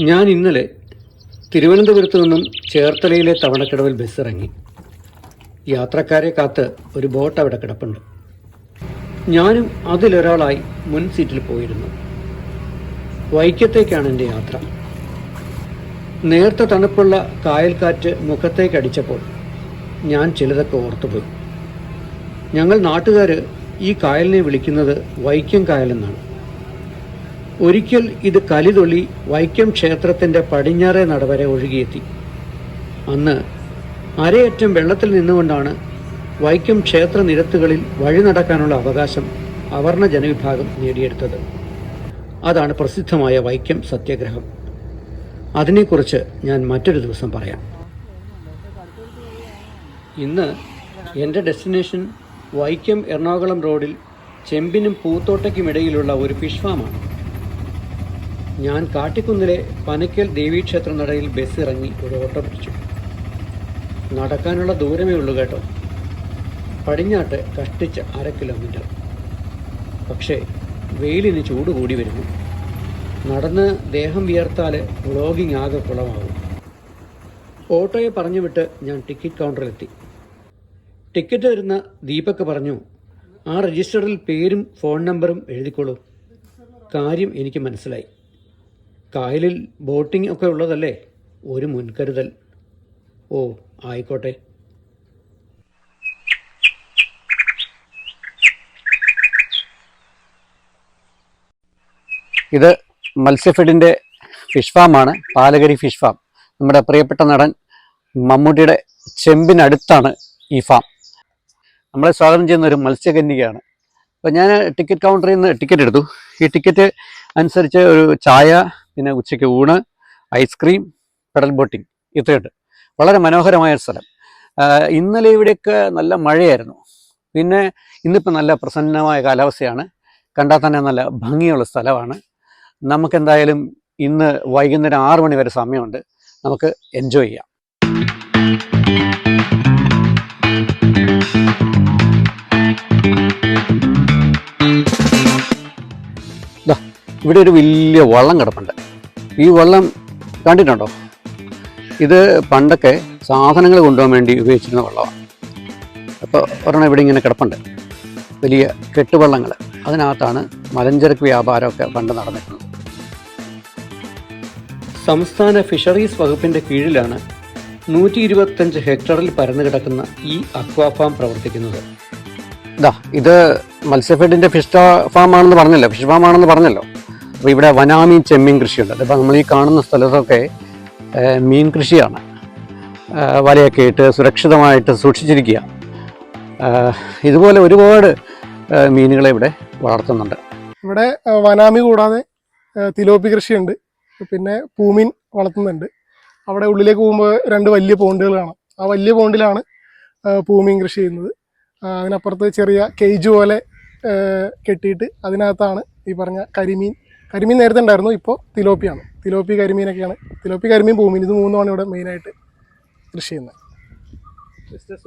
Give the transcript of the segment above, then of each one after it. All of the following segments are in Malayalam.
ഞാൻ ഇന്നലെ തിരുവനന്തപുരത്ത് നിന്നും ചേർത്തലയിലെ തവണക്കടവിൽ ബസ് ഇറങ്ങി. യാത്രക്കാരെ കാത്ത് ഒരു ബോട്ട് അവിടെ കിടപ്പുണ്ട്. ഞാനും അതിലൊരാളായി മുൻ സീറ്റിൽ പോയിരുന്നു. വൈക്കത്തേക്കാണ് എൻ്റെ യാത്ര. നേർത്ത തണുപ്പുള്ള കായൽക്കാറ്റ് മുഖത്തേക്കടിച്ചപ്പോൾ ഞാൻ ചിലതൊക്കെ ഓർത്തുപോയി. ഞങ്ങൾ നാട്ടുകാർ ഈ കായലിനെ വിളിക്കുന്നത് വൈക്കം കായലെന്നാണ്. ഒരിക്കൽ ഇത് കലിതൊള്ളി വൈക്കം ക്ഷേത്രത്തിൻ്റെ പടിഞ്ഞാറേ നടവരെ ഒഴുകിയെത്തി. അന്ന് അരയറ്റം വെള്ളത്തിൽ നിന്നുകൊണ്ടാണ് വൈക്കം ക്ഷേത്ര നിരത്തുകളിൽ വഴി നടക്കാനുള്ള അവകാശം അവർണ ജനവിഭാഗം നേടിയെടുത്തത്. അതാണ് പ്രസിദ്ധമായ വൈക്കം സത്യാഗ്രഹം. അതിനെക്കുറിച്ച് ഞാൻ മറ്റൊരു ദിവസം പറയാം. ഇന്ന് എൻ്റെ ഡെസ്റ്റിനേഷൻ വൈക്കം എറണാകുളം റോഡിൽ ചെമ്പിനും പൂത്തോട്ടയ്ക്കുമിടയിലുള്ള ഒരു ഫിഷ് ഫാമാണ്. ഞാൻ കാട്ടിക്കുന്നിലെ പനക്കൽ ദേവീക്ഷേത്ര നടയിൽ ബസ് ഇറങ്ങി ഒരു ഓട്ടോ പിടിച്ചു. നടക്കാനുള്ള ദൂരമേ ഉള്ളൂ കേട്ടോ. പടിഞ്ഞാട്ട് കഷ്ടിച്ച് 1/2 കിലോമീറ്റർ. പക്ഷേ വെയിലിന് ചൂട് കൂടി വരുന്നു. നടന്ന് ദേഹം വിയർത്താൽ വ്ളോഗിങ് ആകെ കുളമാകും. ഓട്ടോയെ പറഞ്ഞു വിട്ട് ഞാൻ ടിക്കറ്റ് കൗണ്ടറിലെത്തി. ടിക്കറ്റ് തരുന്ന ദീപക് പറഞ്ഞു, ആ രജിസ്റ്ററിൽ പേരും ഫോൺ നമ്പറും എഴുതിക്കോളൂ. കാര്യം എനിക്ക് മനസ്സിലായി. കായലിൽ ബോട്ടിംഗ് ഒക്കെ ഉള്ളതല്ലേ, ഒരു മുൻകരുതൽ. ഓ ആയിക്കോട്ടെ. ഇത് മത്സ്യഫെഡിൻ്റെ ഫിഷ് ഫാമാണ്, പാലകരി ഫിഷ് ഫാം. നമ്മുടെ പ്രിയപ്പെട്ട നടൻ മമ്മൂട്ടിയുടെ ചെമ്പിനടുത്താണ് ഈ ഫാം. നമ്മളെ സ്വാഗതം ചെയ്യുന്ന ഒരു മത്സ്യകന്യകയാണ്. അപ്പോൾ ഞാൻ ടിക്കറ്റ് കൗണ്ടറിൽ നിന്ന് ടിക്കറ്റ് എടുത്തു. ഈ ടിക്കറ്റ് അനുസരിച്ച് ഒരു ചായ, പിന്നെ ഉച്ചയ്ക്ക് ഊണ്, ഐസ്ക്രീം, പെഡൽ ബോട്ടിംഗ്, ഇത്രയുണ്ട്. വളരെ മനോഹരമായ സ്ഥലം. ഇന്നലെ ഇവിടെയൊക്കെ നല്ല മഴയായിരുന്നു. പിന്നെ ഇന്നിപ്പോൾ നല്ല പ്രസന്നമായ കാലാവസ്ഥയാണ്. കണ്ടാൽ തന്നെ നല്ല ഭംഗിയുള്ള സ്ഥലമാണ്. നമുക്കെന്തായാലും ഇന്ന് വൈകുന്നേരം 6 മണി വരെ സമയമുണ്ട്. നമുക്ക് എൻജോയ് ചെയ്യാം. ഇവിടെ ഒരു വലിയ വള്ളം കിടപ്പുണ്ട്. ഈ വള്ളം കണ്ടിട്ടുണ്ടോ? ഇത് പണ്ടൊക്കെ സാധനങ്ങൾ കൊണ്ടുപോകാൻ വേണ്ടി ഉപയോഗിച്ചിരുന്ന വള്ളമാണ്. അപ്പോൾ ഒരെണ്ണം ഇവിടെ ഇങ്ങനെ കിടപ്പുണ്ട്. വലിയ കെട്ടുവള്ളങ്ങൾ. അതിനകത്താണ് മലഞ്ചരക്ക് വ്യാപാരമൊക്കെ പണ്ട് നടന്നിരുന്നത്. സംസ്ഥാന ഫിഷറീസ് വകുപ്പിൻ്റെ കീഴിലാണ് 125 ഹെക്ടറിൽ പരന്നു കിടക്കുന്ന ഈ അക്വാ ഫാം പ്രവർത്തിക്കുന്നത്. ഇത് മത്സ്യഫെഡിൻ്റെ ഫിഷ് ഫാമാണെന്ന് പറഞ്ഞല്ലോ, ഫിഷ് ഫാമാണെന്ന് പറഞ്ഞല്ലോ. അപ്പോൾ ഇവിടെ വനാമീൻ ചെമ്മീൻ കൃഷിയുണ്ട്. അതിപ്പോൾ നമ്മൾ ഈ കാണുന്ന സ്ഥലത്തൊക്കെ മീൻ കൃഷിയാണ്. വലയൊക്കെ ഇട്ട് സുരക്ഷിതമായിട്ട് സൂക്ഷിച്ചിരിക്കുക. ഇതുപോലെ ഒരുപാട് മീനുകളെ ഇവിടെ വളർത്തുന്നുണ്ട്. ഇവിടെ വനാമി കൂടാതെ തിലോപ്പി കൃഷിയുണ്ട്, പിന്നെ പൂമീൻ വളർത്തുന്നുണ്ട്. അവിടെ ഉള്ളിലേക്ക് പോകുമ്പോൾ 2 വലിയ പോണ്ടുകൾ കാണാം. ആ വലിയ പോണ്ടിലാണ് പൂമീൻ കൃഷി ചെയ്യുന്നത്. അതിനപ്പുറത്ത് ചെറിയ കേജ് പോലെ കെട്ടിയിട്ട് അതിനകത്താണ് ഈ പറഞ്ഞ കരിമീൻ നേരത്തെ ഉണ്ടായിരുന്നു, ഇപ്പോൾ തിലോപ്പിയാണ്. തിലോപ്പി കരിമീനൊക്കെയാണ്. തിലോപ്പി, കരിമീൻ, പൂമീൻ, ഇത് 3ആണ് ഇവിടെ മെയിനായിട്ട് കൃഷി ചെയ്യുന്നത്. വിസിറ്റേഴ്സ്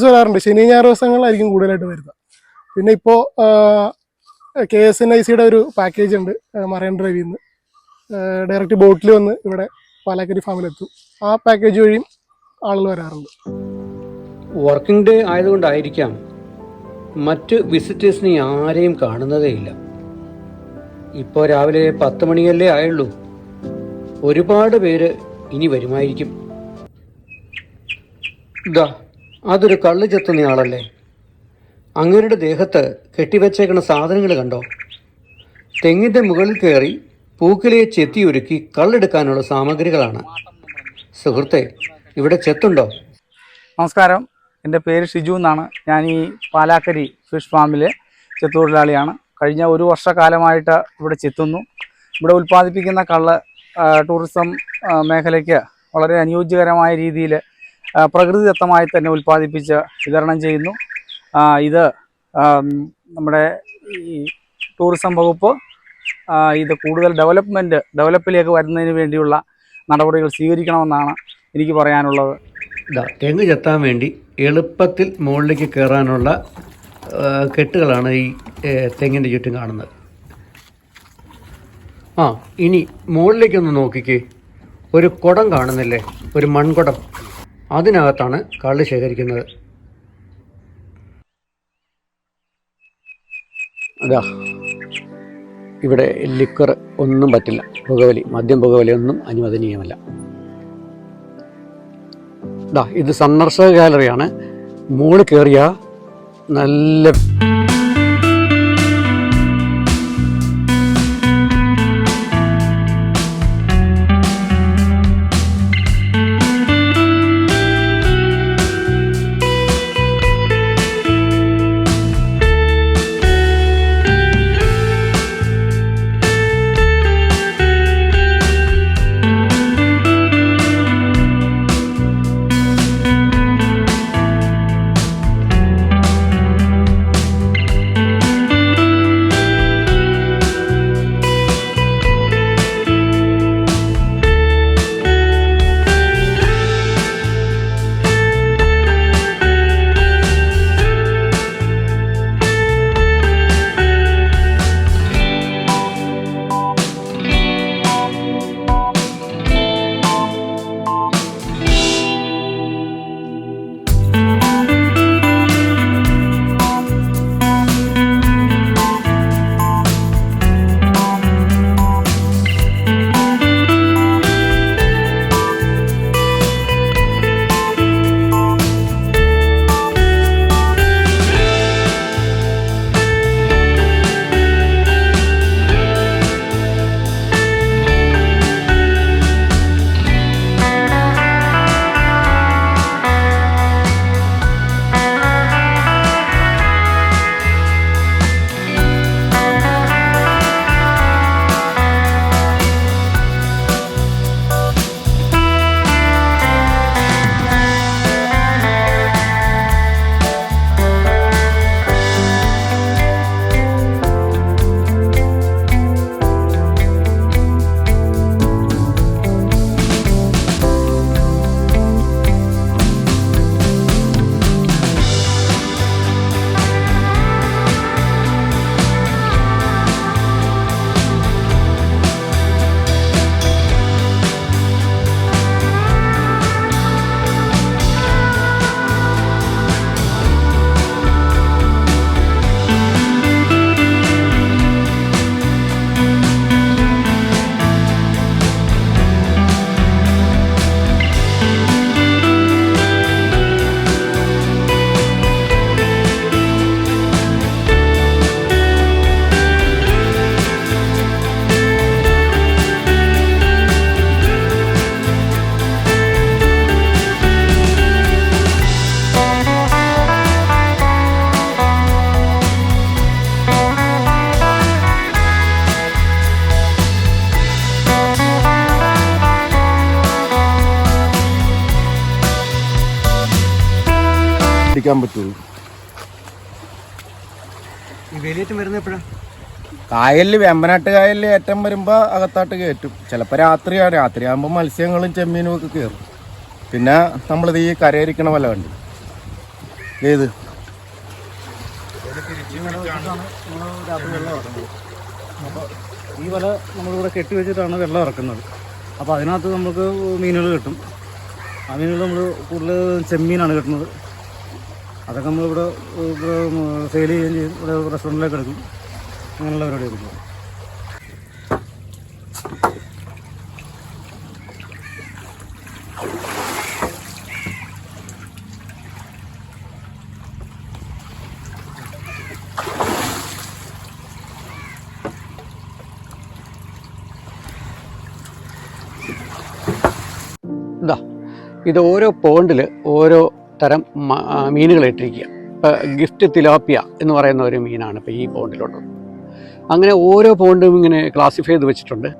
വരാറുണ്ട്. ശനി ഞായർ ദിവസങ്ങളിലായിരിക്കും കൂടുതലായിട്ട് വരുന്നത്. പിന്നെ ഇപ്പോൾ KSNICയുടെ ഒരു പാക്കേജ് ഉണ്ട്. മറൈൻ ഡ്രൈവിൽ നിന്ന് ഡയറക്റ്റ് ബോട്ടിൽ വന്ന് ഇവിടെ പാലക്കരി ഫാമിലെത്തും. ആ പാക്കേജ് വഴിയും ആളുകൾ വരാറുണ്ട്. വർക്കിംഗ് ഡേ ആയതുകൊണ്ടായിരിക്കാം മറ്റ് വിസിറ്റേഴ്സിനെ ആരെയും കാണുന്നതേ ഇല്ല. ഇപ്പോൾ രാവിലെ 10 മണിയല്ലേ ആയുള്ളൂ. ഒരുപാട് പേര് ഇനി വരുമായിരിക്കും. അതൊരു കള്ള് ചെത്തുന്നയാളല്ലേ? അങ്ങരുടെ ദേഹത്ത് കെട്ടിവെച്ചേക്കുന്ന സാധനങ്ങൾ കണ്ടോ? തെങ്ങിൻ്റെ മുകളിൽ കയറി പൂക്കിലയെ ചെത്തിയൊരുക്കി കള്ളെടുക്കാനുള്ള സാമഗ്രികളാണ്. സുഹൃത്തെ, ഇവിടെ ചെത്തുണ്ടോ? നമസ്കാരം, എൻ്റെ പേര് ഷിജു എന്നാണ്. ഞാൻ ഈ പാലാക്കരി ഫിഷ് ഫാമിലെ ചെത്തുതൊഴിലാളിയാണ്. കഴിഞ്ഞ 1 വർഷക്കാലമായിട്ട് ഇവിടെ ചെത്തുന്നു. ഇവിടെ ഉൽപ്പാദിപ്പിക്കുന്ന കള്ള് ടൂറിസം മേഖലയ്ക്ക് വളരെ അനുയോജ്യകരമായ രീതിയിൽ പ്രകൃതിദത്തമായി തന്നെ ഉൽപ്പാദിപ്പിച്ച് വിതരണം ചെയ്യുന്നു. ഇത് നമ്മുടെ ഈ ടൂറിസം വകുപ്പ് ഇത് കൂടുതൽ ഡെവലപ്പിലേക്ക് വരുന്നതിന് വേണ്ടിയുള്ള നടപടികൾ സ്വീകരിക്കണമെന്നാണ് എനിക്ക് പറയാനുള്ളത്. തെങ്ങ് ചെത്താൻ വേണ്ടി എളുപ്പത്തിൽ മുകളിലേക്ക് കയറാനുള്ള കെട്ടുകളാണ് ഈ തെങ്ങിൻ്റെ ചുറ്റും കാണുന്നത്. ആ ഇനി മുകളിലേക്കൊന്ന് നോക്കിക്കേ, ഒരു കുടം കാണുന്നില്ലേ, ഒരു മൺകുടം. അതിനകത്താണ് കള്ള് ശേഖരിക്കുന്നത്. അതാ ഇവിടെ ലിക്വർ ഒന്നും പറ്റില്ല, പുകവലി, മദ്യം പുകവലി ഒന്നും അനുവദനീയമല്ല. ഇത് സന്ദർശക ഗാലറിയാണ്. മുകളിൽ കയറിയ നല്ല പിടിക്കാൻ പറ്റുള്ളൂ. ഈ വേലിയേറ്റം വരുന്നത് എപ്പോഴാണ്? കായലിൽ വെമ്പനാട്ട് കായലിൽ ഏറ്റം വരുമ്പോൾ അകത്താട്ട് കയറ്റും. ചിലപ്പോൾ രാത്രിയാകുമ്പോൾ മത്സ്യങ്ങളും ചെമ്മീനും ഒക്കെ കയറും. പിന്നെ നമ്മളിത് ഈ കരയിരിക്കണ വല കണ്ടു, ഏത് അപ്പോൾ ഈ വല നമ്മളിവിടെ കെട്ടി വെച്ചിട്ടാണ് വെള്ളം ഇറക്കുന്നത്. അപ്പോൾ അതിനകത്ത് നമുക്ക് മീനുകൾ കിട്ടും. ആ മീനുകൾ നമ്മൾ കൂടുതൽ ചെമ്മീനാണ് കിട്ടുന്നത്. അതൊക്കെ നമ്മളിവിടെ സെയിൽ ചെയ്യുകയും ചെയ്യും. ഇവിടെ റെസ്റ്റോറൻറ്റിലേക്ക് എടുക്കും. അങ്ങനെയുള്ള പരിപാടി എടുക്കും. ഇത് ഓരോ പോണ്ടിൽ ഓരോ തരം മീനുകൾ ഇട്ടിരിക്കുക. ഇപ്പോൾ ഗിഫ്റ്റ് തിലാപ്പിയ എന്ന് പറയുന്ന ഒരു മീനാണ് ഇപ്പോൾ ഈ പോണ്ടിലുള്ളത്. അങ്ങനെ ഓരോ പോണ്ടും ഇങ്ങനെ ക്ലാസിഫൈ ചെയ്ത് വെച്ചിട്ടുണ്ട്.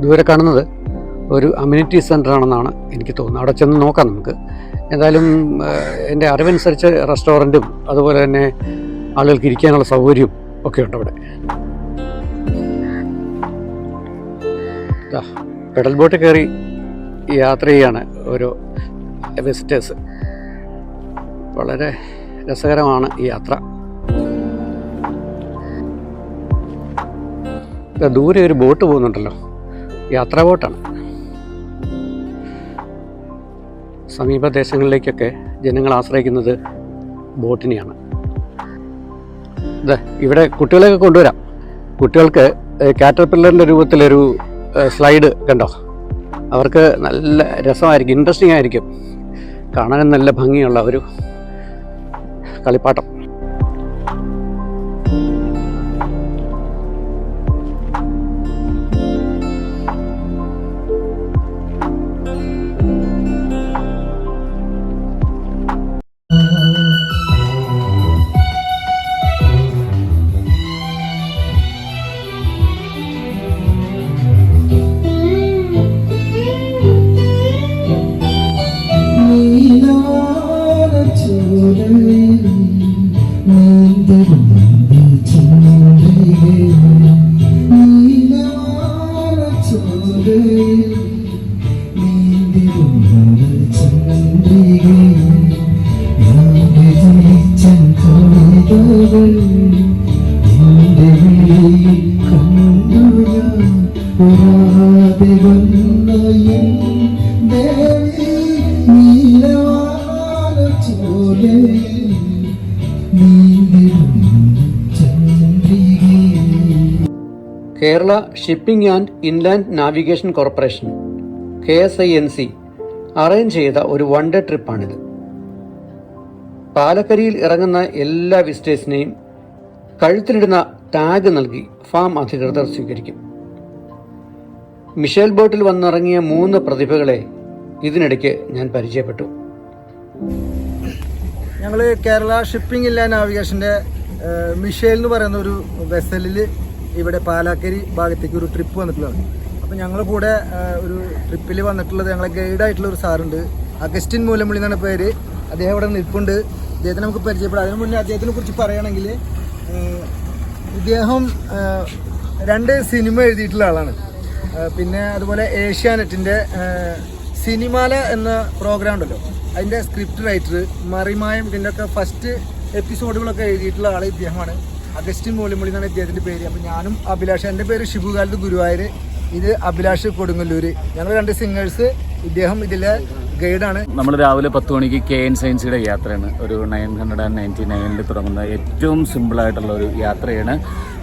ദൂരെ കാണുന്നത് ഒരു അമ്യൂണിറ്റി സെൻ്റർ ആണെന്നാണ് എനിക്ക് തോന്നുന്നത്. അവിടെ ചെന്ന് നോക്കാം നമുക്ക്. എന്തായാലും എൻ്റെ അറിവനുസരിച്ച് റെസ്റ്റോറൻറ്റും അതുപോലെ തന്നെ ആളുകൾക്ക് ഇരിക്കാനുള്ള സൗകര്യവും ഒക്കെ ഉണ്ട് അവിടെ. പെഡൽ ബോട്ട് കയറി യാത്ര ചെയ്യാണ് ഓരോ വിസിറ്റേഴ്സ്. വളരെ രസകരമാണ് ഈ യാത്ര. ദൂരെ ഒരു ബോട്ട് പോകുന്നുണ്ടല്ലോ, യാത്രാ ബോട്ടാണ്. സമീപ ദേശങ്ങളിലേക്കൊക്കെ ജനങ്ങൾ ആശ്രയിക്കുന്നത് ബോട്ടിനെയാണ്. ഇവിടെ കുട്ടികളെയൊക്കെ കൊണ്ടുവരാം. കുട്ടികൾക്ക് കാറ്റർപില്ലറിൻ്റെ രൂപത്തിലൊരു സ്ലൈഡ് കണ്ടോ, അവർക്ക് നല്ല രസമായിരിക്കും, ഇൻട്രസ്റ്റിംഗ് ആയിരിക്കും, കാണാനും നല്ല ഭംഗിയുള്ള ഒരു കളിപ്പാട്ടം. Kerala shipping and inland navigation corporation KSINC arrange ചെയ്ത ഒരു വൺ ഡേ ട്രിപ്പാണിത്. പാലക്കരിയിൽ ഇറങ്ങുന്ന എല്ലാ വിസിറ്റേഴ്സിനെയും കഴുത്തിലിടുന്ന ടാഗ് നൽകി ഫാം അധികൃതർ സ്വീകരിക്കും. മിഷേൽ ബോട്ടിൽ വന്നിറങ്ങിയ 3 പ്രതിഭകളെ ഇതിനിടയ്ക്ക് ഞാൻ പരിചയപ്പെട്ടു. ഞങ്ങൾ കേരള ഷിപ്പിംഗ് ഇല്ല നാവിഗേഷൻ്റെ മിഷേൽ എന്ന് പറയുന്ന ഒരു വെസലിൽ ഇവിടെ പാലാക്കരി ഭാഗത്തേക്ക് ഒരു ട്രിപ്പ് വന്നിട്ടുള്ളതാണ്. അപ്പോൾ ഞങ്ങളുടെ കൂടെ ഒരു ട്രിപ്പിൽ വന്നിട്ടുള്ളത് ഞങ്ങളെ ഗൈഡായിട്ടുള്ള ഒരു സാറുണ്ട്, അഗസ്റ്റിൻ മൂലമുള്ളി എന്നാണ് പേര്. അദ്ദേഹം ഇവിടെ നിൽപ്പുണ്ട്. അദ്ദേഹത്തിന് നമുക്ക് പരിചയപ്പെടാം. അതിനു മുന്നേ അദ്ദേഹത്തിനെ കുറിച്ച് പറയുകയാണെങ്കിൽ ഇദ്ദേഹം 2 സിനിമ എഴുതിയിട്ടുള്ള ആളാണ്. പിന്നെ അതുപോലെ ഏഷ്യാനെറ്റിൻ്റെ സിനിമാല എന്ന പ്രോഗ്രാം ഉണ്ടല്ലോ, അതിൻ്റെ സ്ക്രിപ്റ്റ് റൈറ്റർ, മറിമായം, ഇതിൻ്റെയൊക്കെ ഫസ്റ്റ് എപ്പിസോഡുകളൊക്കെ എഴുതിയിട്ടുള്ള ആൾ ഇദ്ദേഹമാണ്. അഗസ്റ്റിൻ മൂലമുള്ളി എന്നാണ് ഇദ്ദേഹത്തിൻ്റെ പേര്. അപ്പോൾ ഞാനും അഭിലാഷ്, എൻ്റെ പേര് ഷിബുകാലത്ത് ഗുരുവായൂർ, ഇത് അഭിലാഷ് കൊടുങ്ങല്ലൂർ. ഞങ്ങൾ 2 സിംഗേഴ്സ്. ഇദ്ദേഹം ഇതിലെ ഗൈഡാണ്. നമ്മൾ രാവിലെ 10 മണിക്ക് KNSINCയുടെ യാത്രയാണ്. ഒരു 999 തുടങ്ങുന്ന ഏറ്റവും സിമ്പിളായിട്ടുള്ള ഒരു യാത്രയാണ്.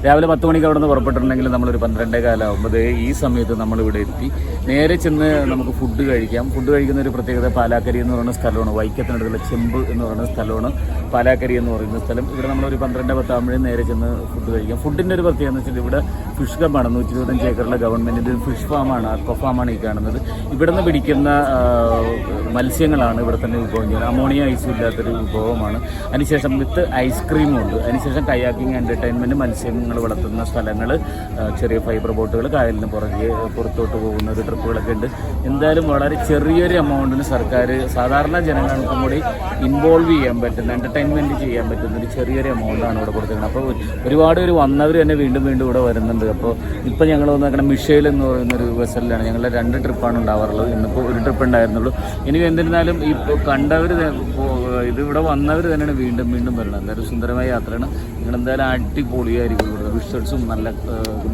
രാവിലെ 10 മണിക്ക് അവിടെ നിന്ന് പുറപ്പെട്ടിട്ടുണ്ടെങ്കിൽ നമ്മളൊരു 12:15 ആകുമ്പോൾ ഈ സമയത്ത് നമ്മളിവിടെ എത്തി നേരെ ചെന്ന് നമുക്ക് ഫുഡ് കഴിക്കാം. ഫുഡ് കഴിക്കുന്ന ഒരു പ്രത്യേകത പാലാക്കരി എന്ന് പറയുന്ന സ്ഥലമാണ്. വൈക്കത്തിനടുത്തുള്ള ചെമ്പ് എന്ന് പറയുന്ന സ്ഥലമാണ് പാലാക്കരി എന്ന് പറയുന്ന സ്ഥലം. ഇവിടെ നമ്മളൊരു 12:10 ആകുമ്പോഴേ നേരെ ചെന്ന് ഫുഡ് കഴിക്കാം. ഫുഡിൻ്റെ ഒരു പ്രത്യേകത എന്ന് വെച്ചാൽ ഇവിടെ ഫിഷ് ക്ലബ്ബാണ്. 125 ഏക്കറുള്ള ഗവൺമെൻറ്റിൻ്റെ ഫിഷ് ഫാമാണ്, അക്വ ഫാമാണ് ഈ കാണുന്നത്. ഇവിടെ നിന്ന് പിടിക്കുന്ന മത്സ്യങ്ങളാണ് ഇവിടെ തന്നെ വിഭവം ചെയ്യുന്നത്. അമോണിയ ഐസും ഇല്ലാത്തൊരു വിഭവമാണ്. അതിനുശേഷം വിത്ത് ഐസ്ക്രീമും ഉണ്ട്. അതിനുശേഷം കയാക്കിങ്, എൻ്റർടൈൻമെൻറ്റ്, മത്സ്യങ്ങൾ വളർത്തുന്ന സ്ഥലങ്ങൾ, ചെറിയ ഫൈബർ ബോട്ടുകൾ, കായലിന് പുറത്തോട്ട് പോകുന്ന ഒരു ട്രിപ്പുകളൊക്കെ ഉണ്ട്. എന്തായാലും വളരെ ചെറിയൊരു എമൗണ്ടിന് സർക്കാർ സാധാരണ ജനങ്ങൾക്കും കൂടി ഇൻവോൾവ് ചെയ്യാൻ പറ്റുന്ന, എൻ്റർടൈൻമെൻറ്റ് ചെയ്യാൻ പറ്റുന്ന ഒരു ചെറിയൊരു എമൗണ്ടാണ് ഇവിടെ കൊടുത്തിരിക്കുന്നത്. അപ്പോൾ ഒരുപാട് പേര് വന്നവർ തന്നെ വീണ്ടും വീണ്ടും ഇവിടെ വരുന്നുണ്ട്. അപ്പോൾ ഇപ്പോൾ ഞങ്ങൾ വന്നേക്കണം മിഷേൽ എന്ന് പറയുന്നൊരു വെസലിലാണ്. ഞങ്ങളുടെ 2 ട്രിപ്പാണ് ഉണ്ടാവാറുള്ളത്. ഇന്നിപ്പോൾ ഒരു ട്രിപ്പ് ഉണ്ടായിരുന്നുള്ളൂ. ഇനി എന്നിരുന്നാലും ഈ കണ്ടവർ, ഇതിവിടെ വന്നവർ തന്നെയാണ് വീണ്ടും വീണ്ടും വരുന്നത്. എന്തായാലും സുന്ദരമായ യാത്രയാണ്. നിങ്ങളെന്തായാലും അടിപൊളിയായിരിക്കും. ഇവിടെ വിഷ്വൽസും നല്ല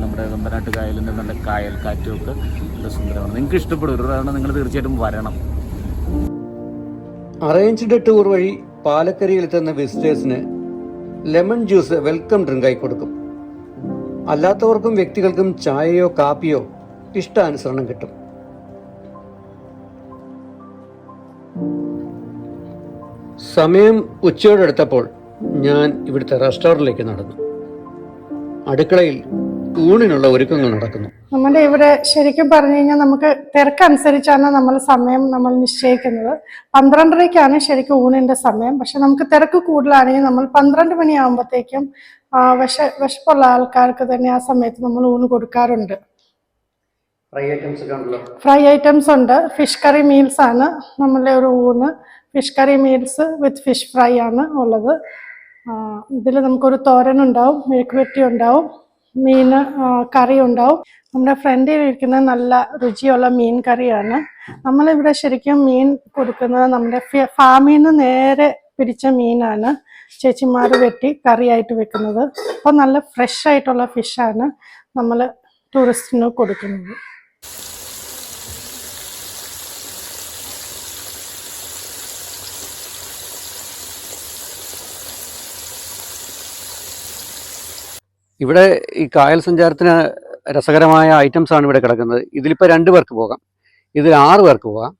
നമ്മുടെ വെമ്പനാട്ട് കായലിൻ്റെ നല്ല കായൽ കാറ്റും ഒക്കെ നല്ല സുന്ദരമാണ്. നിങ്ങൾക്ക് ഇഷ്ടപ്പെടും. ഒരു തവണ നിങ്ങൾ തീർച്ചയായിട്ടും വരണം. അറേഞ്ച്ഡ് ടൂർ വഴി പാലക്കരിയിലെത്തുന്ന വിസിറ്റേഴ്സിന് ലെമൺ ജ്യൂസ് വെൽക്കം ഡ്രിങ്കായി കൊടുക്കും. അല്ലാത്തവർക്കും വ്യക്തികൾക്കും ചായയോ കാപ്പിയോ ഇഷ്ടാനുസരണം കിട്ടും. സമയം ഉച്ചയോടടുത്തപ്പോൾ ഞാൻ ഇവിടുത്തെ റെസ്റ്റോറൻറ്റിലേക്ക് നടന്നു. അടുക്കളയിൽ ഊണിനുള്ള ഒരുക്കങ്ങൾ നടക്കുന്നു. നമ്മുടെ ഇവിടെ ശരിക്കും പറഞ്ഞു കഴിഞ്ഞാൽ നമുക്ക് തിരക്കനുസരിച്ചാണ് നമ്മൾ സമയം നമ്മൾ നിശ്ചയിക്കുന്നത്. 12:30ക്കാണ് ശരിക്കും ഊണിന്റെ സമയം. പക്ഷെ നമുക്ക് തിരക്ക് കൂടുതലാണെങ്കിൽ നമ്മൾ 12 മണിയാകുമ്പോഴത്തേക്കും വിശപ്പുള്ള ആൾക്കാർക്ക് തന്നെ ആ സമയത്ത് നമ്മൾ ഊണ് കൊടുക്കാറുണ്ട്. ഫ്രൈ ഐറ്റംസ് ഒക്കെ ഉണ്ടല്ലോ. ഫ്രൈ ഐറ്റംസ് ഉണ്ട്. ഫിഷ് കറി മീൽസ് ആണ് നമ്മളുടെ ഒരു ഊണ്. ഫിഷ് കറി മീൽസ് വിത്ത് ഫിഷ് ഫ്രൈ ആണ് ഉള്ളത്. ഇതിൽ നമുക്കൊരു തോരൻ ഉണ്ടാവും, മെഴുക്കുവരട്ടി ഉണ്ടാവും, മീൻ കറി ഉണ്ടാവും. നമ്മുടെ ഫ്രണ്ടിൽ ഇരിക്കുന്ന നല്ല രുചിയുള്ള മീൻ കറിയാണ്. നമ്മളിവിടെ ശരിക്കും മീൻ കൊടുക്കുന്നത് നമ്മുടെ ഫാമിൽ നിന്ന് നേരെ പിടിച്ച മീനാണ് ചേച്ചിമാർ വെട്ടി കറിയായിട്ട് വെക്കുന്നത്. അപ്പോൾ നല്ല ഫ്രഷ് ആയിട്ടുള്ള ഫിഷാണ് നമ്മൾ ടൂറിസ്റ്റിന് കൊടുക്കുന്നത്. ഇവിടെ ഈ കായൽ സഞ്ചാരത്തിന് രസകരമായ ഐറ്റംസ് ആണ് ഇവിടെ കിടക്കുന്നത്. ഇതിലിപ്പോൾ 2 പേർക്ക് പോകാം, ഇതിൽ 6 പേർക്ക് പോകാം,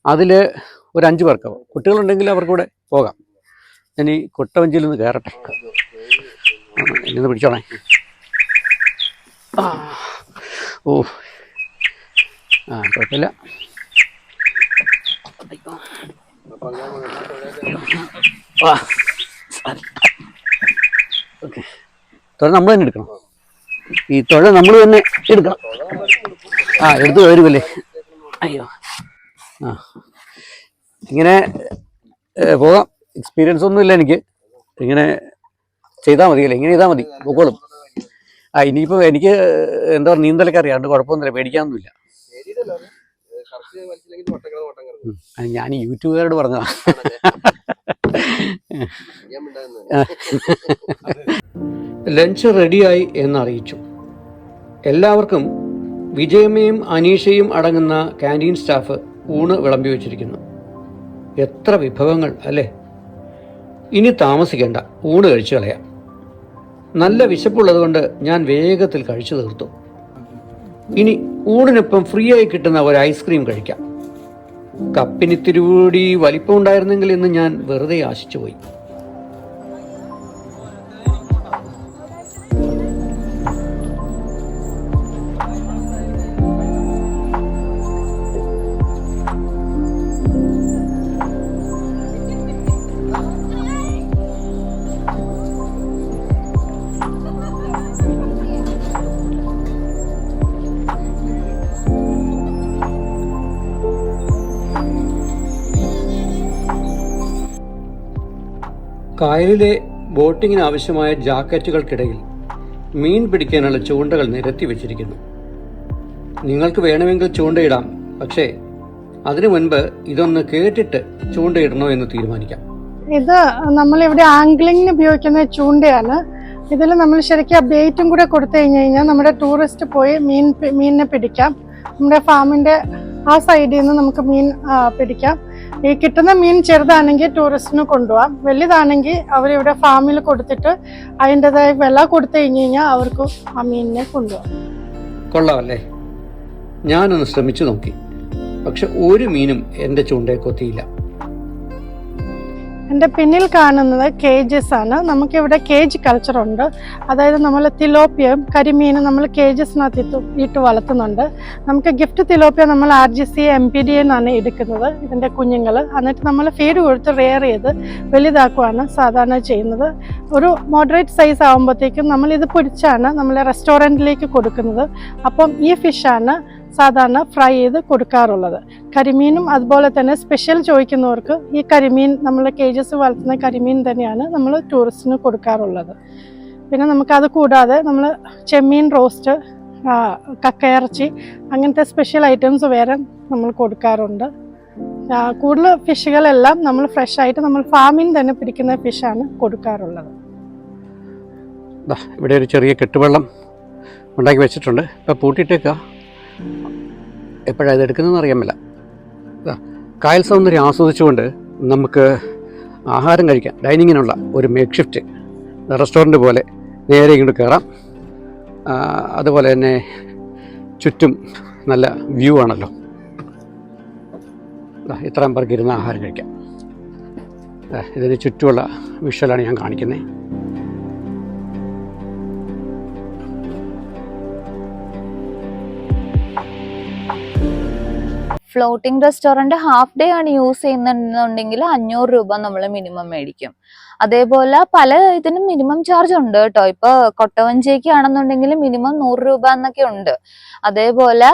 അതിൽ ഒരു 5 പേർക്ക് പോകാം. കുട്ടികളുണ്ടെങ്കിൽ അവർക്ക് കൂടെ പോകാം. ഞാൻ ഈ കൊട്ടവഞ്ചിയിൽ നിന്ന് കയറട്ടെ, ഇന്ന് പിടിച്ചോണേ. ഓ കുഴപ്പമില്ല. ഓക്കെ, തുഴ നമ്മൾ തന്നെ എടുക്കണം. ഈ തുഴ നമ്മൾ തന്നെ എടുക്കണം. എടുത്തു വരുമല്ലേ. അയ്യോ, ഇങ്ങനെ പോകാം. എക്സ്പീരിയൻസ് ഒന്നുമില്ല എനിക്ക്. ഇങ്ങനെ ചെയ്താൽ മതിയല്ലേ, ഇങ്ങനെ ചെയ്താൽ മതി, പൊക്കോളും. ഇനിയിപ്പോൾ എനിക്ക് എന്താ പറയുക, നീന്തലൊക്കെ അറിയാം, അതുകൊണ്ട് കുഴപ്പമൊന്നുമില്ല, പേടിക്കാനൊന്നുമില്ല. ഞാൻ യൂട്യൂബുകാരോട് പറഞ്ഞതാ. ലഞ്ച് റെഡിയായി എന്നറിയിച്ചു. എല്ലാവർക്കും വിജയമ്മയും അനീഷയും അടങ്ങുന്ന ക്യാൻറ്റീൻ സ്റ്റാഫ് ഊണ് വിളമ്പി വെച്ചിരിക്കുന്നു. എത്ര വിഭവങ്ങൾ അല്ലേ! ഇനി താമസിക്കേണ്ട, ഊണ് കഴിച്ചു കളയാം. നല്ല വിശപ്പുള്ളത് കൊണ്ട് ഞാൻ വേഗത്തിൽ കഴിച്ചു തീർത്തു. ഇനി ഊണിനൊപ്പം ഫ്രീ ആയി കിട്ടുന്ന ഒരു ഐസ്ക്രീം കഴിക്കാം. കപ്പിന് ഇത്തിരി വലിപ്പം ഉണ്ടായിരുന്നെങ്കിൽ എന്ന് ഞാൻ വെറുതെ ആശിച്ചു പോയി. കായലിലെ ബോട്ടിങ്ങിന് ആവശ്യമായ ജാക്കറ്റുകൾക്കിടയിൽ മീൻ പിടിക്കാനുള്ള ചൂണ്ടകൾ നിരത്തി വെച്ചിരിക്കുന്നു. നിങ്ങൾക്ക് വേണമെങ്കിൽ ചൂണ്ടയിടാം, പക്ഷേ അതിനു മുൻപ് ഇതൊന്ന് കേട്ടിട്ട് ചൂണ്ടയിടണോ എന്ന് തീരുമാനിക്കാം. ഇത് നമ്മളിവിടെ ആംഗ്ലിങ്ങിന് ഉപയോഗിക്കുന്ന ചൂണ്ടയാണ്. ഇതിൽ നമ്മൾ ശരിക്കും ബെയ്റ്റും കൂടെ കൊടുത്തു കഴിഞ്ഞാൽ നമ്മുടെ ടൂറിസ്റ്റ് പോയി മീനിനെ പിടിക്കാം. നമ്മുടെ ഫാമിൻ്റെ ആ സൈഡിൽ നിന്ന് നമുക്ക് മീൻ പിടിക്കാം. ഈ കിട്ടുന്ന മീൻ ചെറുതാണെങ്കിൽ ടൂറിസ്റ്റിന് കൊണ്ടുപോകാം, വലുതാണെങ്കിൽ അവരിവിടെ ഫാമിൽ കൊടുത്തിട്ട് അതിൻ്റെതായ വില കൊടുത്തു കഴിഞ്ഞാൽ അവർക്ക് ആ മീനിനെ കൊണ്ടുപോകാം. കൊള്ളാമല്ലേ? ഞാനൊന്ന് ശ്രമിച്ചു നോക്കി, പക്ഷെ ഒരു മീനും എൻ്റെ ചൂണ്ടയെ കൊത്തിയില്ല. എൻ്റെ പിന്നിൽ കാണുന്നത് കേജസ് ആണ്. നമുക്കിവിടെ കേജ് കൾച്ചർ ഉണ്ട്. അതായത് നമ്മൾ തിലോപ്പിയും കരിമീനും നമ്മൾ കേജസിനകത്ത് ഇട്ട് വളർത്തുന്നുണ്ട്. നമുക്ക് ഗിഫ്റ്റ് തിലോപ്പിയ നമ്മൾ RGC MPDA എന്നാണ് എടുക്കുന്നത്, ഇതിൻ്റെ കുഞ്ഞുങ്ങൾ. എന്നിട്ട് നമ്മൾ ഫീഡ് കൊടുത്ത് റെയർ ചെയ്ത് വലുതാക്കുകയാണ് സാധാരണ ചെയ്യുന്നത്. ഒരു മോഡറേറ്റ് സൈസ് ആകുമ്പോഴത്തേക്കും നമ്മളിത് പൊരിച്ചാണ് നമ്മൾ റെസ്റ്റോറൻറ്റിലേക്ക് കൊടുക്കുന്നത്. അപ്പം ഈ ഫിഷാണ് സാധാരണ ഫ്രൈ ചെയ്ത് കൊടുക്കാറുള്ളത്. കരിമീനും അതുപോലെ തന്നെ സ്പെഷ്യൽ ചോദിക്കുന്നവർക്ക് ഈ കരിമീൻ, നമ്മൾ കേജസ് വളർത്തുന്ന കരിമീൻ തന്നെയാണ് നമ്മൾ ടൂറിസ്റ്റിന് കൊടുക്കാറുള്ളത്. പിന്നെ നമുക്കത് കൂടാതെ നമ്മൾ ചെമ്മീൻ റോസ്റ്റ്, കക്കയിറച്ചി, അങ്ങനത്തെ സ്പെഷ്യൽ ഐറ്റംസ് വേറെ നമ്മൾ കൊടുക്കാറുണ്ട്. കൂടുതൽ ഫിഷുകളെല്ലാം നമ്മൾ ഫ്രഷ് ആയിട്ട് നമ്മൾ ഫാമിൽ നിന്ന് തന്നെ പിടിക്കുന്ന ഫിഷാണ് കൊടുക്കാറുള്ളത്. ഇവിടെ ഒരു ചെറിയ കെട്ടുവെള്ളം ഉണ്ടാക്കി വെച്ചിട്ടുണ്ട്. ഇപ്പോൾ പൂട്ടിയിട്ടേക്കുക, എപ്പോഴാണ് ഇത് എടുക്കുന്നതെന്ന് അറിയാൻ പറ്റില്ല. കായൽ സൗന്ദര്യം ആസ്വദിച്ചുകൊണ്ട് നമുക്ക് ആഹാരം കഴിക്കാം. ഡൈനിങ്ങിനുള്ള ഒരു മേക്ക് ഷിഫ്റ്റ് റെസ്റ്റോറൻറ്റ് പോലെ നേരെ ഇങ്ങോട്ട് കയറാം. അതുപോലെ തന്നെ ചുറ്റും നല്ല വ്യൂ ആണല്ലോ. ഇത്രയും പേർക്ക് ഇരുന്ന് ആഹാരം കഴിക്കാം. ഇതിന് ചുറ്റുമുള്ള വിഷ്വലാണ് ഞാൻ കാണിക്കുന്നത്. ഫ്ലോട്ടിംഗ് റെസ്റ്റോറൻറ്റ് ഹാഫ് ഡേ ആണ് യൂസ് ചെയ്യുന്നുണ്ടെങ്കിൽ 500 രൂപ നമ്മൾ മിനിമം മേടിക്കും. അതേപോലെ പല ഇതിനും മിനിമം ചാർജ് ഉണ്ട് കേട്ടോ. ഇപ്പൊ കൊട്ടവഞ്ചിക്ക് ആണെന്നുണ്ടെങ്കിൽ മിനിമം 100 രൂപ എന്നൊക്കെ ഉണ്ട്. അതേപോലെ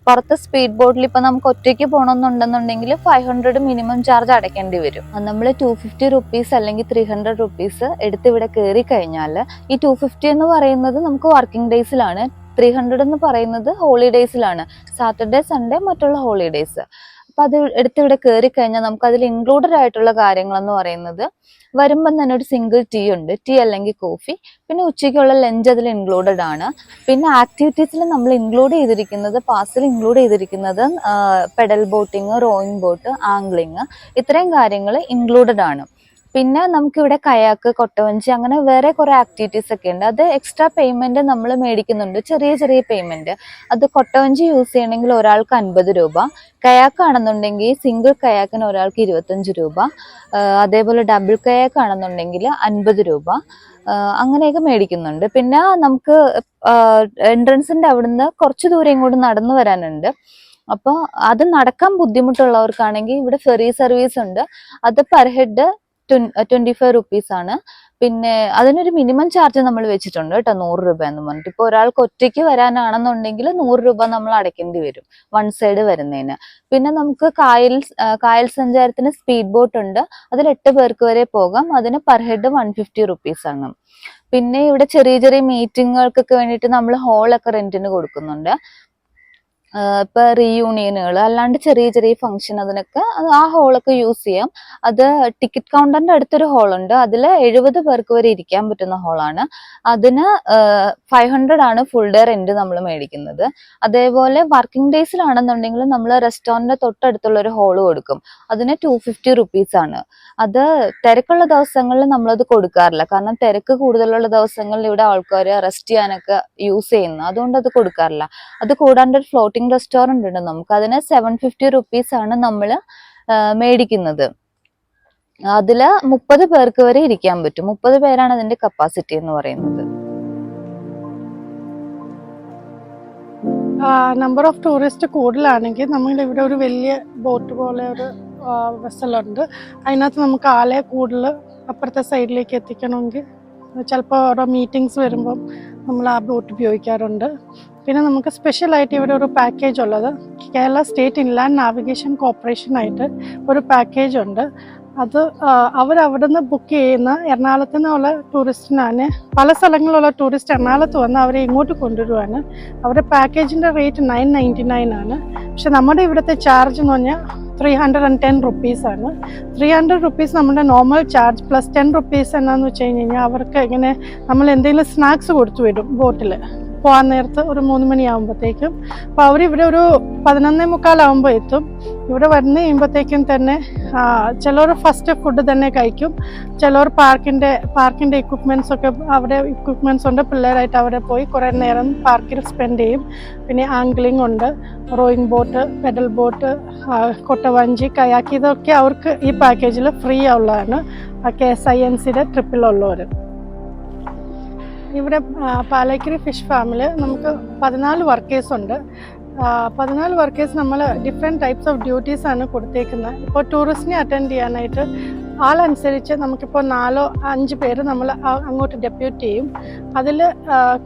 പുറത്ത് സ്പീഡ് ബോട്ടിൽ ഇപ്പൊ നമുക്ക് ഒറ്റയ്ക്ക് പോകണമെന്നുണ്ടെന്നുണ്ടെങ്കിൽ 500 മിനിമം ചാർജ് അടയ്ക്കേണ്ടി വരും. നമ്മൾ 250 റുപ്പീസ് അല്ലെങ്കിൽ 300 റുപ്പീസ് എടുത്ത് ഇവിടെ കയറി കഴിഞ്ഞാൽ ഈ 250 എന്ന് പറയുന്നത് നമുക്ക് വർക്കിംഗ് ഡേയ്സിലാണ്, 300 എന്ന് പറയുന്നത് ഹോളിഡേയ്സിലാണ്, സാറ്റർഡേ സൺഡേ മറ്റുള്ള ഹോളിഡേയ്സ്. അപ്പൊ അത് എടുത്ത് ഇവിടെ കയറി കഴിഞ്ഞാൽ നമുക്ക് അതിൽ ഇൻക്ലൂഡഡ് ആയിട്ടുള്ള കാര്യങ്ങൾ എന്ന് പറയുന്നത് വരുമ്പം തന്നെ ഒരു സിംഗിൾ ടീ ഉണ്ട്, ടീ അല്ലെങ്കിൽ കോഫി, പിന്നെ ഉച്ചയ്ക്കുള്ള ലഞ്ച് അതിൽ ഇൻക്ലൂഡഡ് ആണ്. പിന്നെ ആക്ടിവിറ്റീസിൽ നമ്മൾ ഇൻക്ലൂഡ് ചെയ്തിരിക്കുന്നത്, പാസിൽ ഇൻക്ലൂഡ് ചെയ്തിരിക്കുന്നത് പെഡൽ ബോട്ടിങ്, റോയിങ് ബോട്ട്, ആംഗ്ലിങ്, ഇത്രയും കാര്യങ്ങൾ ഇൻക്ലൂഡഡ് ആണ്. പിന്നെ നമുക്കിവിടെ കയാക്ക്, കൊട്ടവഞ്ചി, അങ്ങനെ വേറെ കുറെ ആക്ടിവിറ്റീസ് ഒക്കെ ഉണ്ട്. അത് എക്സ്ട്രാ പേയ്മെന്റ് നമ്മൾ മേടിക്കുന്നുണ്ട്, ചെറിയ ചെറിയ പേയ്മെന്റ്. അത് കൊട്ടവഞ്ചി യൂസ് ചെയ്യണമെങ്കിൽ ഒരാൾക്ക് 50 രൂപ, കയാക്ക് ആണെന്നുണ്ടെങ്കിൽ സിംഗിൾ കയാക്കിന് ഒരാൾക്ക് 25 രൂപ, അതേപോലെ ഡബിൾ കയാക്ക് ആണെന്നുണ്ടെങ്കിൽ 50 രൂപ, അങ്ങനെയൊക്കെ മേടിക്കുന്നുണ്ട്. പിന്നെ നമുക്ക് എൻട്രൻസിന്റെ അവിടുന്ന് കുറച്ച് ദൂരം ഇങ്ങോട്ട് നടന്നു വരാനുണ്ട്. അപ്പോൾ അത് നടക്കാൻ ബുദ്ധിമുട്ടുള്ളവർക്കാണെങ്കിൽ ഇവിടെ ഫെറി സർവീസ് ഉണ്ട്. അത് പെർ ഹെഡ് 25 റുപ്പീസ് ആണ്. പിന്നെ അതിനൊരു മിനിമം ചാർജ് നമ്മൾ വെച്ചിട്ടുണ്ട് കേട്ടോ, 100 രൂപ എന്ന് പറഞ്ഞിട്ട്. ഇപ്പോൾ ഒരാൾക്ക് ഒറ്റയ്ക്ക് വരാനാണെന്നുണ്ടെങ്കിൽ 100 രൂപ നമ്മൾ അടയ്ക്കേണ്ടി വരും വൺ സൈഡ് വരുന്നതിന്. പിന്നെ നമുക്ക് കായൽ സഞ്ചാരത്തിന് സ്പീഡ് ബോട്ട് ഉണ്ട്, അതിൽ 8 പേർക്ക് വരെ പോകാം. അതിന് പെർ ഹെഡ് 150 റുപ്പീസ് ആണ്. പിന്നെ ഇവിടെ ചെറിയ ചെറിയ മീറ്റിങ്ങുകൾക്കൊക്കെ വേണ്ടിയിട്ട് നമ്മൾ ഹോളൊക്കെ റെന്റിന് കൊടുക്കുന്നുണ്ട്. ഇപ്പൊ റീയൂണിയനുകൾ അല്ലാണ്ട് ചെറിയ ചെറിയ ഫംഗ്ഷൻ, അതിനൊക്കെ ആ ഹോളൊക്കെ യൂസ് ചെയ്യാം. അത് ടിക്കറ്റ് കൗണ്ടറിന്റെ അടുത്തൊരു ഹോളുണ്ട്, അതിൽ 70 പേർക്ക് വരെ ഇരിക്കാൻ പറ്റുന്ന ഹോളാണ്. അതിന് 500 ആണ് ഫുൾ ഡേ റെന്റ് നമ്മൾ മേടിക്കുന്നത്. അതേപോലെ വർക്കിംഗ് ഡേയ്സിലാണെന്നുണ്ടെങ്കിൽ നമ്മൾ റെസ്റ്റോറന്റിന്റെ തൊട്ടടുത്തുള്ള ഒരു ഹോള് കൊടുക്കും, അതിന് 250 റുപ്പീസ് ആണ്. അത് തിരക്കുള്ള ദിവസങ്ങളിൽ നമ്മളത് കൊടുക്കാറില്ല, കാരണം തിരക്ക് കൂടുതലുള്ള ദിവസങ്ങളിൽ ഇവിടെ ആൾക്കാർ റെസ്റ്റ് ചെയ്യാനൊക്കെ യൂസ് ചെയ്യുന്നു, അതുകൊണ്ട് അത് കൊടുക്കാറില്ല. അത് കൂടാണ്ട് ഒരു ഫ്ലോട്ടിംഗ് റെസ്റ്റോറന്റ് ഉണ്ട് നമുക്ക്, അതിന് 750 റുപ്പീസ് ആണ് നമ്മൾ മേടിക്കുന്നത്. അതില് 30 പേർക്ക് വരെ ഇരിക്കാൻ പറ്റും. 30 പേരാണ് അതിന്റെ കപ്പാസിറ്റി എന്ന് പറയുന്നത്. നമ്പർ ഓഫ് ടൂറിസ്റ്റ് കൂടുതലാണെങ്കിൽ നമ്മൾ ഇവിടെ ഒരു വലിയ ബോട്ട് പോലെ ഒരു വെസലുണ്ട്. അതിനകത്ത് നമുക്ക് ആളെ കൂടുതൽ അപ്പുറത്തെ സൈഡിലേക്ക് എത്തിക്കണമെങ്കിൽ ചിലപ്പോൾ ഓരോ മീറ്റിങ്സ് വരുമ്പം നമ്മൾ ആ ബോട്ട് ഉപയോഗിക്കാറുണ്ട്. പിന്നെ നമുക്ക് സ്പെഷ്യലായിട്ട് ഇവിടെ ഒരു പാക്കേജ് ഉള്ളത്, കേരള സ്റ്റേറ്റ് ഇൻലാൻഡ് നാവിഗേഷൻ കോർപ്പറേഷനായിട്ട് ഒരു പാക്കേജ് ഉണ്ട്. അത് അവരവിടെ നിന്ന് ബുക്ക് ചെയ്യുന്ന എറണാകുളത്തു നിന്നുള്ള ടൂറിസ്റ്റിനാണ്, പല സ്ഥലങ്ങളിലുള്ള ടൂറിസ്റ്റ് എറണാകുളത്ത് വന്ന് അവരെ ഇങ്ങോട്ട് കൊണ്ടുവരുവാണ്. അവരുടെ പാക്കേജിൻ്റെ റേറ്റ് 999 ആണ്. പക്ഷെ നമ്മുടെ ഇവിടുത്തെ ചാർജ് എന്ന് പറഞ്ഞാൽ 310 റുപ്പീസാണ്. 300 റുപ്പീസ് നമ്മുടെ നോർമൽ ചാർജ് പ്ലസ് 10 റുപ്പീസ് എന്നാന്ന് വെച്ച് കഴിഞ്ഞാൽ അവർക്ക് ഇങ്ങനെ നമ്മൾ എന്തെങ്കിലും സ്നാക്സ് കൊടുത്തു വിടും ബോട്ടിൽ പോകാൻ നേരത്ത് ഒരു 3 മണിയാകുമ്പോഴത്തേക്കും. അപ്പോൾ അവരിവിടെ ഒരു 11:45 എത്തും. ഇവിടെ വന്ന് കഴിയുമ്പോഴത്തേക്കും തന്നെ ചിലർ ഫസ്റ്റ് ഫുഡ് തന്നെ കഴിക്കും, ചിലർ പാർക്കിൻ്റെ ഇക്വിപ്മെൻറ്റ്സ് ഒക്കെ, അവിടെ ഇക്വിപ്മെൻറ്റ്സ് ഉണ്ട്, പിള്ളേരായിട്ട് അവിടെ പോയി കുറേ നേരം പാർക്കിൽ സ്പെൻഡ് ചെയ്യും. പിന്നെ ആംഗ്ലിംഗ് ഉണ്ട്, റോയിങ് ബോട്ട്, പെഡൽ ബോട്ട്, കൊട്ടവഞ്ചി, കയാക്ക്, ഇതൊക്കെ അവർക്ക് ഈ പാക്കേജിൽ ഫ്രീ ഉള്ളതാണ് KSINCയുടെ ട്രിപ്പിലുള്ളവർ. ഇവിടെ പാലക്കരി ഫിഷ് ഫാമിൽ നമുക്ക് 14 വർക്കേഴ്സ് ഉണ്ട്. 14 വർക്കേഴ്സ് നമ്മൾ ഡിഫറെൻറ്റ് ടൈപ്സ് ഓഫ് ഡ്യൂട്ടീസ് ആണ് കൊടുത്തേക്കുന്നത്. ഇപ്പോൾ ടൂറിസ്റ്റിനെ അറ്റൻഡ് ചെയ്യാനായിട്ട് ആളനുസരിച്ച് നമുക്കിപ്പോൾ 4-5 പേര് നമ്മൾ അങ്ങോട്ട് ഡെപ്യൂട്ട് ചെയ്യും. അതിൽ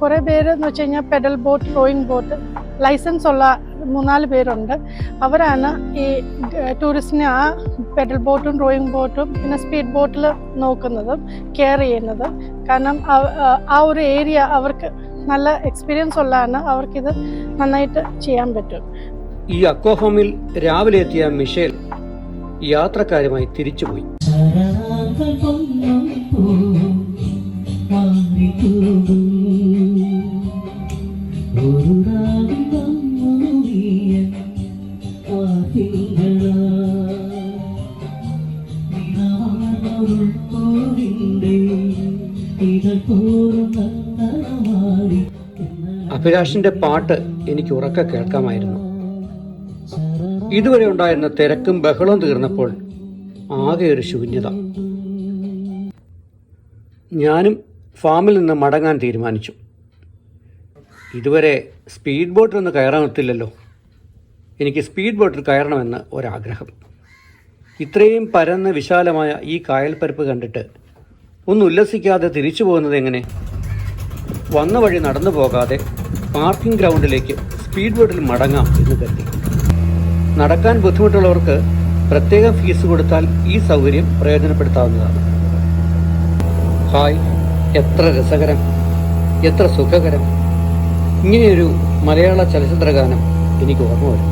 കുറേ പേര് എന്ന് വെച്ച് കഴിഞ്ഞാൽ pedal boat, rowing boat licence ഉള്ള 3-4 പേരുണ്ട്. അവരാണ് ഈ ടൂറിസ്റ്റിനെ ആ പെഡൽ ബോട്ടും റോയിങ് ബോട്ടും പിന്നെ സ്പീഡ് ബോട്ടിൽ നോക്കുന്നതും കെയർ ചെയ്യുന്നതും. കാരണം ആ ഒരു ഏരിയ അവർക്ക് നല്ല എക്സ്പീരിയൻസ് ഉള്ളതാണ്, അവർക്കിത് നന്നായിട്ട് ചെയ്യാൻ പറ്റും. ഈ അക്വാഫാമിൽ രാവിലെ എത്തിയ മിഷേൽ യാത്രക്കാരുമായി തിരിച്ചുപോയി. അഭിലാഷിന്റെ പാട്ട് എനിക്ക് ഉറക്കെ കേൾക്കാമായിരുന്നു. ഇതുവരെ ഉണ്ടായിരുന്ന തിരക്കും ബഹളവും തീർന്നപ്പോൾ ആകെ ഒരു ശൂന്യത. ഞാനും ഫാമിൽ നിന്ന് മടങ്ങാൻ തീരുമാനിച്ചു. ഇതുവരെ സ്പീഡ് ബോട്ടിലൊന്നും കയറാൻ ഒത്തില്ലല്ലോ. എനിക്ക് സ്പീഡ് ബോട്ടിൽ കയറണമെന്ന് ഒരാഗ്രഹം. ഇത്രയും പരന്ന വിശാലമായ ഈ കായൽപ്പരപ്പ് കണ്ടിട്ട് ഒന്ന് ഉല്ലസിക്കാതെ തിരിച്ചു പോകുന്നത് എങ്ങനെ? വന്ന വഴി നടന്നു പോകാതെ പാർക്കിംഗ് ഗ്രൗണ്ടിലേക്ക് സ്പീഡ് ബോട്ടിൽ മടങ്ങാം എന്ന് കരുതി. നടക്കാൻ ബുദ്ധിമുട്ടുള്ളവർക്ക് പ്രത്യേകം ഫീസ് കൊടുത്താൽ ഈ സൗകര്യം പ്രയോജനപ്പെടുത്താവുന്നതാണ്. ഹായ്, എത്ര രസകരം, എത്ര സുഖകരം! ഇങ്ങനെയൊരു മലയാള ചലച്ചിത്ര ഗാനം എനിക്ക് ഓർമ്മ വരും.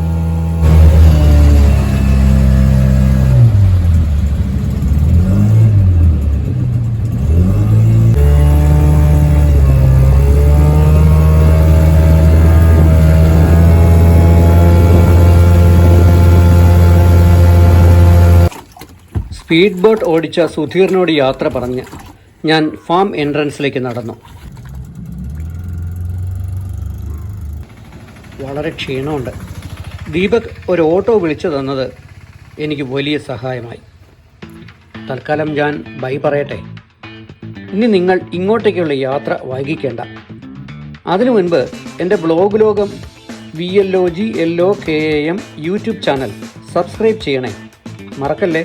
സ്പീഡ് ബോട്ട് ഓടിച്ച സുധീറിനോട് യാത്ര പറഞ്ഞ് ഞാൻ ഫാം എൻട്രൻസിലേക്ക് നടന്നു. വളരെ ക്ഷീണമുണ്ട്. ദീപക് ഒരു ഓട്ടോ വിളിച്ചു തന്നത് എനിക്ക് വലിയ സഹായമായി. തൽക്കാലം ഞാൻ ബൈ പറയട്ടെ. ഇനി നിങ്ങൾ ഇങ്ങോട്ടേക്കുള്ള യാത്ര വൈകിക്കേണ്ട. അതിനു മുൻപ് എൻ്റെ ബ്ലോഗ് ലോകം VLOGLOKAM യൂട്യൂബ് ചാനൽ സബ്സ്ക്രൈബ് ചെയ്യണേ, മറക്കല്ലേ.